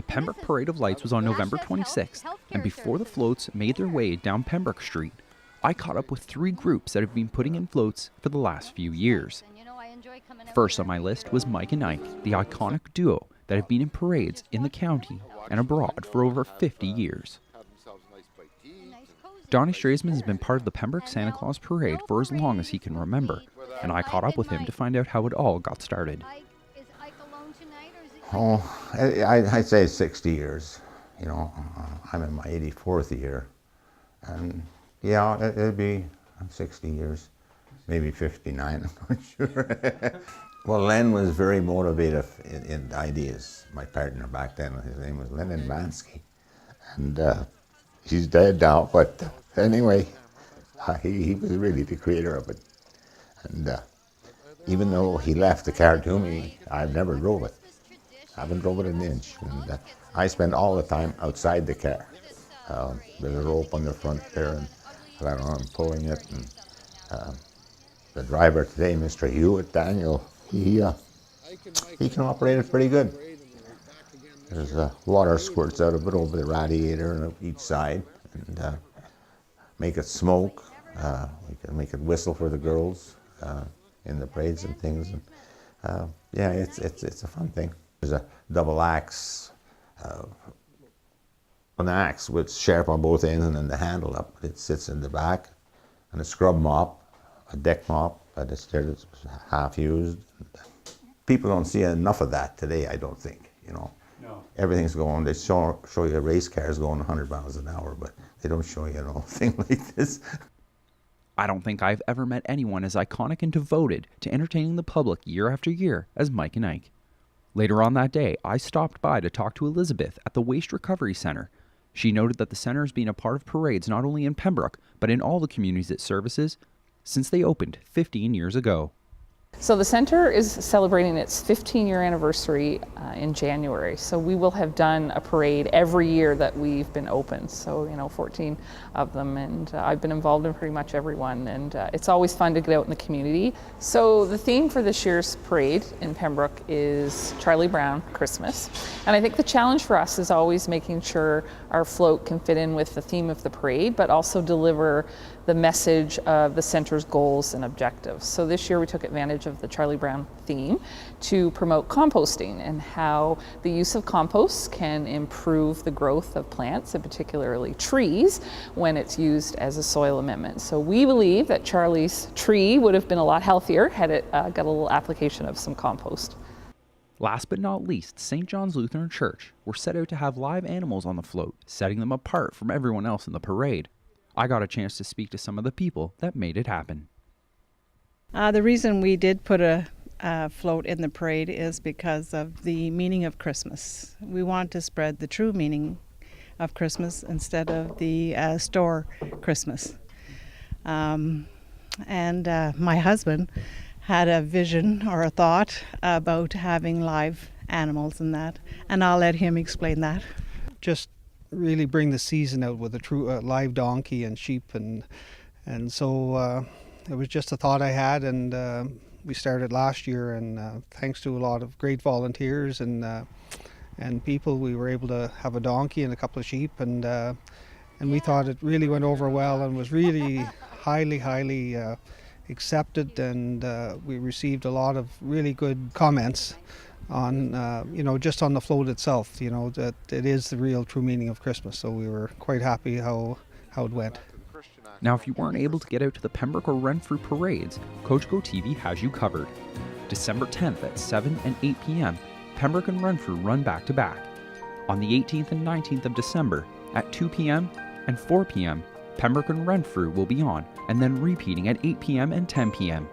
Pembroke Parade of Lights was on November 26th, and before the floats made their way down Pembroke Street, I caught up with three groups that have been putting in floats for the last few years. First on my list was Mike and Ike, the iconic duo that have been in parades in the county and abroad for over 50 years. Donnie Straisman has been part of the Pembroke Santa Claus Parade for as long as he can remember, and I caught up with him to find out how it all got started. Oh, I'd say 60 years. You know, I'm in my 84th year, and yeah, it'd be 60 years, maybe 59, I'm not sure. Well, Len was very motivative in ideas. My partner back then, his name was Lenin Mansky, and he's dead now, but anyway, he was really the creator of it. And even though he left the car to me, I've never drove it. I haven't drove it an inch. And I spend all the time outside the car. There's a rope on the front there, and I'm pulling it. And the driver today, Mr. Hewitt, Daniel, he can operate it pretty good. There's water squirts out of it over the radiator on each side, and make it smoke. We can make it whistle for the girls in the parades and things. And, yeah, it's a fun thing. There's a double axe, an axe with sharp on both ends and then the handle up. It sits in the back, and a scrub mop, a deck mop that is there that's half used. People don't see enough of that today, I don't think, you know. No. Everything's going, they show you race cars going 100 miles an hour, but they don't show you a thing like this. I don't think I've ever met anyone as iconic and devoted to entertaining the public year after year as Mike and Ike. Later on that day, I stopped by to talk to Elizabeth at the Waste Recovery Center. She noted that the center has been a part of parades not only in Pembroke, but in all the communities it services since they opened 15 years ago. So the center is celebrating its 15-year anniversary in January. So we will have done a parade every year that we've been open. So, 14 of them, and I've been involved in pretty much every one. And it's always fun to get out in the community. So the theme for this year's parade in Pembroke is Charlie Brown Christmas. And I think the challenge for us is always making sure our float can fit in with the theme of the parade, but also deliver the message of the center's goals and objectives. So this year we took advantage of the Charlie Brown theme to promote composting and how the use of compost can improve the growth of plants, and particularly trees, when it's used as a soil amendment. So we believe that Charlie's tree would have been a lot healthier had it got a little application of some compost. Last but not least, St. John's Lutheran Church were set out to have live animals on the float, setting them apart from everyone else in the parade. I got a chance to speak to some of the people that made it happen. The reason we did put a float in the parade is because of the meaning of Christmas. We want to spread the true meaning of Christmas instead of the store Christmas. And my husband had a vision or a thought about having live animals and that, and I'll let him explain that. Just really bring the season out with a true live donkey and sheep, and so it was just a thought I had, and we started last year, and thanks to a lot of great volunteers and people, we were able to have a donkey and a couple of sheep, and we thought it really went over well and was really highly accepted, and we received a lot of really good comments on, just on the float itself, that it is the real true meaning of Christmas. So we were quite happy how it went. Now, if you weren't able to get out to the Pembroke or Renfrew parades, Cogeco TV has you covered. December 10th at 7 and 8 p.m., Pembroke and Renfrew run back-to-back. On the 18th and 19th of December at 2 p.m. and 4 p.m., Pembroke and Renfrew will be on, and then repeating at 8 p.m. and 10 p.m.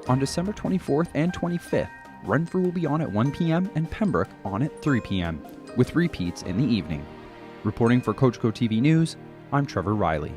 On December 24th and 25th, Renfrew will be on at 1 p.m. and Pembroke on at 3 p.m., with repeats in the evening. Reporting for Cogeco TV News, I'm Trevor Riley.